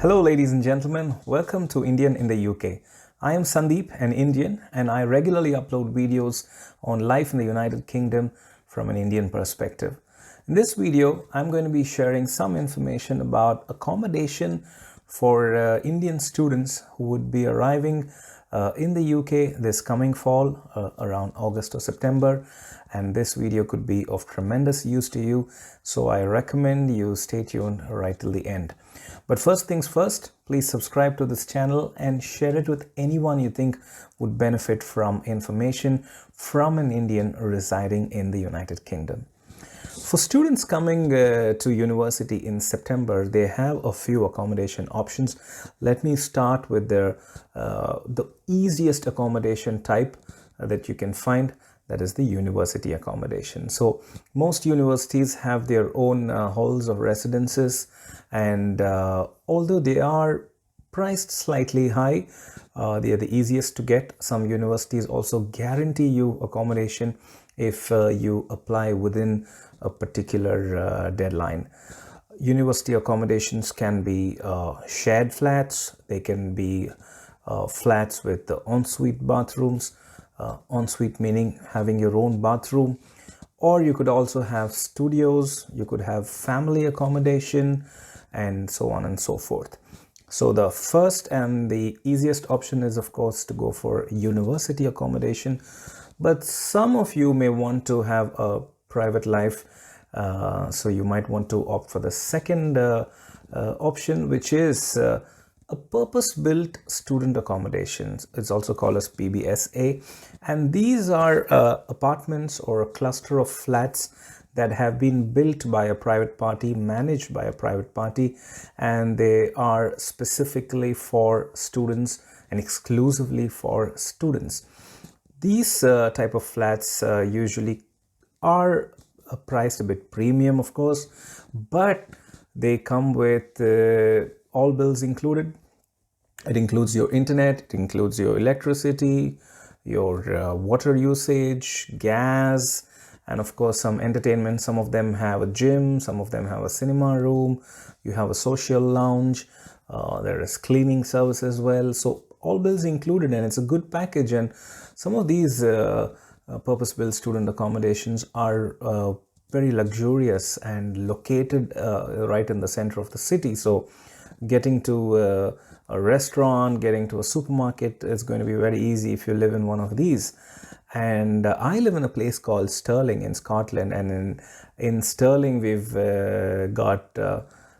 Hello ladies and gentlemen, welcome to Indian in the UK. I am Sandeep, an Indian, and I regularly upload videos on life in the United Kingdom from an Indian perspective. In this video, I'm going to be sharing some information about accommodation for Indian students who would be arriving in the UK this coming fall, around August or September, and this video could be of tremendous use to you, so I recommend you stay tuned right till the end. But first things first, please subscribe to this channel and share it with anyone you think would benefit from information from an Indian residing in the United Kingdom. For students coming to university in September, they have a few accommodation options. Let me start with the easiest accommodation type that you can find, that is the university accommodation. So most universities have their own halls of residences, and although they are priced slightly high, they are the easiest to get. Some universities also guarantee you accommodation if you apply within a particular deadline. University accommodations can be shared flats, they can be flats with ensuite bathrooms, ensuite meaning having your own bathroom, or you could also have studios, you could have family accommodation, and so on and so forth. So the first and the easiest option is, of course, to go for university accommodation, but some of you may want to have a private life, so you might want to opt for the second option, which is a purpose-built student accommodations. It's also called as PBSA, and these are apartments or a cluster of flats that have been built by a private party, managed by a private party, and they are specifically for students and exclusively for students. These type of flats usually are priced a bit premium, of course, but they come with all bills included. It includes your internet, it includes your electricity, your water usage, gas, and of course some entertainment. Some of them have a gym, some of them have a cinema room, you have a social lounge, there is cleaning service as well. So all bills included, and it's a good package. And some of these purpose-built student accommodations are very luxurious and located right in the center of the city. So getting to a restaurant, getting to a supermarket is going to be very easy if you live in one of these. And I live in a place called Stirling in Scotland, and in Stirling we've got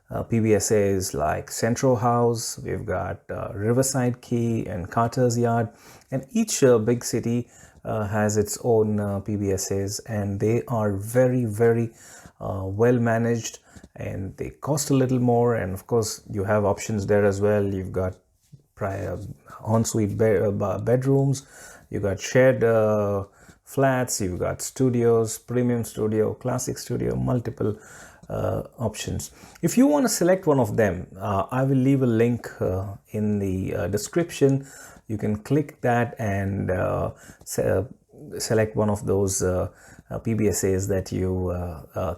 PBSAs like Central House, we've got Riverside Quay and Carter's Yard, and each big city has its own PBSAs, and they are very, very well managed, and they cost a little more. And of course you have options there as well. You've got ensuite bedrooms, you got shared flats, you've got studios, premium studio, classic studio, multiple options. If you want to select one of them, I will leave a link in the description. You can click that and select one of those PBSAs that you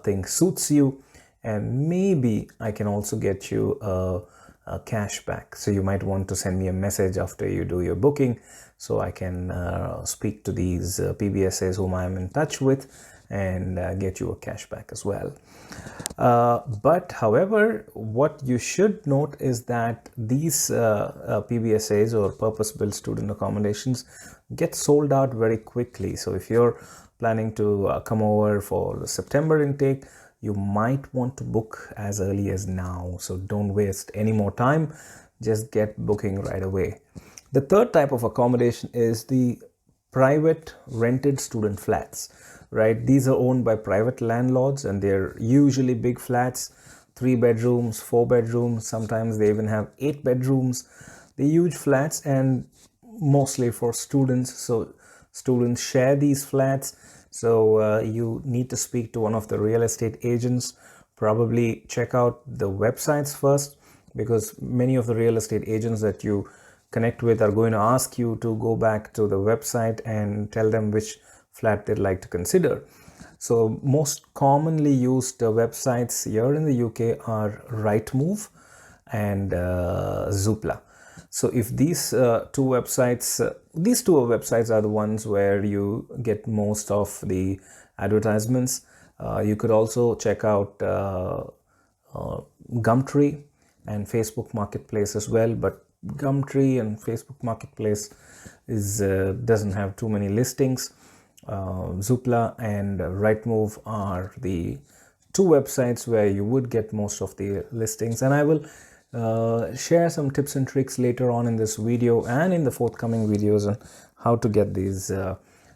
think suits you, and maybe I can also get you a cash back. So you might want to send me a message after you do your booking, so I can speak to these PBSAs whom I am in touch with and get you a cashback as well. But however, what you should note is that these PBSAs or purpose-built student accommodations get sold out very quickly. So if you're planning to come over for the September intake, you might want to book as early as now. So don't waste any more time, just get booking right away. The third type of accommodation is the private rented student flats, right? These are owned by private landlords, and they're usually big flats, 3 bedrooms, 4 bedrooms, sometimes they even have 8 bedrooms. They're huge flats and mostly for students, so students share these flats. So you need to speak to one of the real estate agents. Probably check out the websites first, because many of the real estate agents that you connect with are going to ask you to go back to the website and tell them which flat they'd like to consider. So most commonly used websites here in the UK are Rightmove and Zoopla. So if these two websites are the ones where you get most of the advertisements. You could also check out Gumtree and Facebook Marketplace as well, but Gumtree and Facebook Marketplace doesn't have too many listings. Zoopla and Rightmove are the two websites where you would get most of the listings, and I will share some tips and tricks later on in this video and in the forthcoming videos on how to get these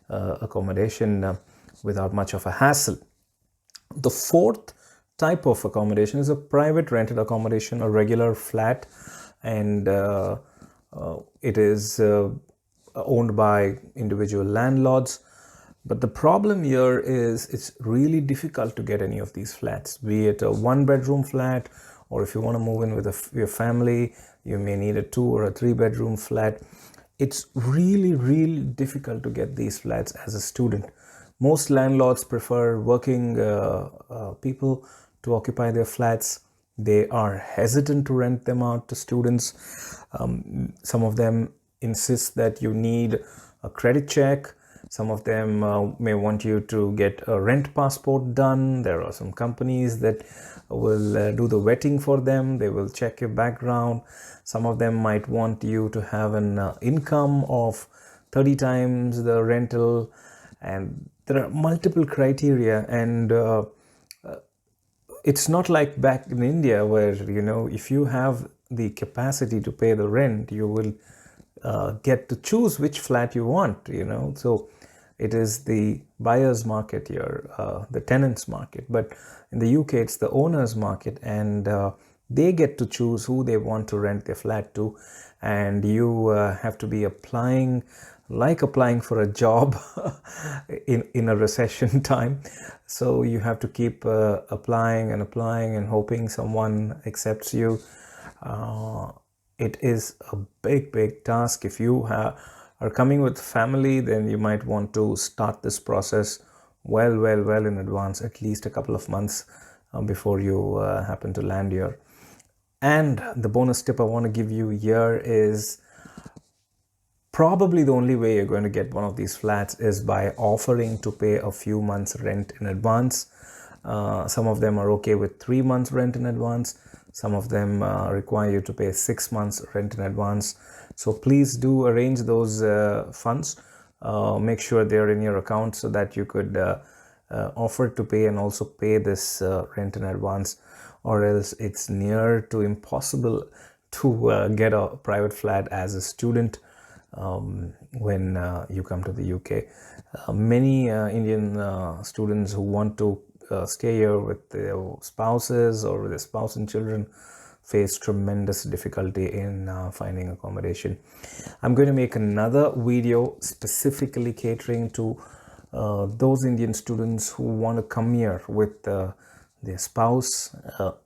accommodation without much of a hassle. The fourth type of accommodation is a private rented accommodation, a regular flat, and it is owned by individual landlords. But the problem here is it's really difficult to get any of these flats, be it a one-bedroom flat, or if you want to move in with your family, you may need a 2 or a 3-bedroom flat. It's really difficult to get these flats as a student. Most landlords prefer working people to occupy their flats. They are hesitant to rent them out to students. Some of them insist that you need a credit check. Some of them may want you to get a rent passport done. There are some companies that will do the vetting for them. They will check your background. Some of them might want you to have an income of 30 times the rental, and there are multiple criteria. And it's not like back in India where, you know, if you have the capacity to pay the rent, you will get to choose which flat you want, you know. So it is the buyer's market here, the tenant's market. But in the UK, it's the owner's market, and they get to choose who they want to rent their flat to. And you have to be applying for a job in a recession time. So you have to keep applying and hoping someone accepts you. It is a big task. If you are coming with family, then you might want to start this process well in advance, at least a couple of months before you happen to land here. And the bonus tip I want to give you here is probably the only way you're going to get one of these flats is by offering to pay a few months rent in advance. Some of them are okay with 3 months rent in advance. Some of them require you to pay 6 months rent in advance. So please do arrange those funds. Make sure they're in your account so that you could offer to pay and also pay this rent in advance, or else it's near to impossible to get a private flat as a student when you come to the UK. Many Indian students who want to stay here with their spouses or with their spouse and children face tremendous difficulty in finding accommodation. I'm going to make another video specifically catering to those Indian students who want to come here with their spouse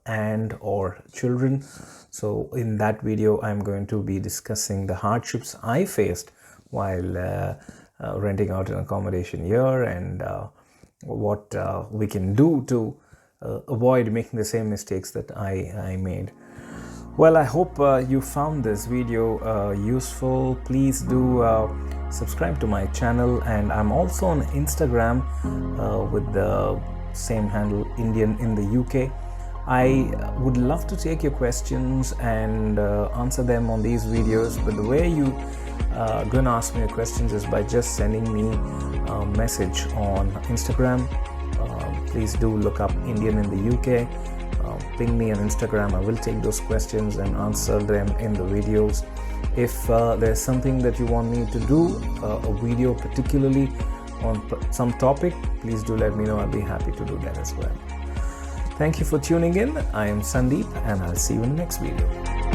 and or children. So in that video, I'm going to be discussing the hardships I faced while renting out an accommodation here, and what we can do to avoid making the same mistakes that I made. Well, I hope you found this video useful. Please do subscribe to my channel, and I'm also on Instagram with the same handle, Indian in the UK. I would love to take your questions and answer them on these videos, but the way you going to ask me your questions is by just sending me a message on Instagram. Please do look up Indian in the UK. Ping me on Instagram. I will take those questions and answer them in the videos. If there's something that you want me to do, a video particularly on some topic, please do let me know. I'll be happy to do that as well. Thank you for tuning in. I am Sandeep, and I'll see you in the next video.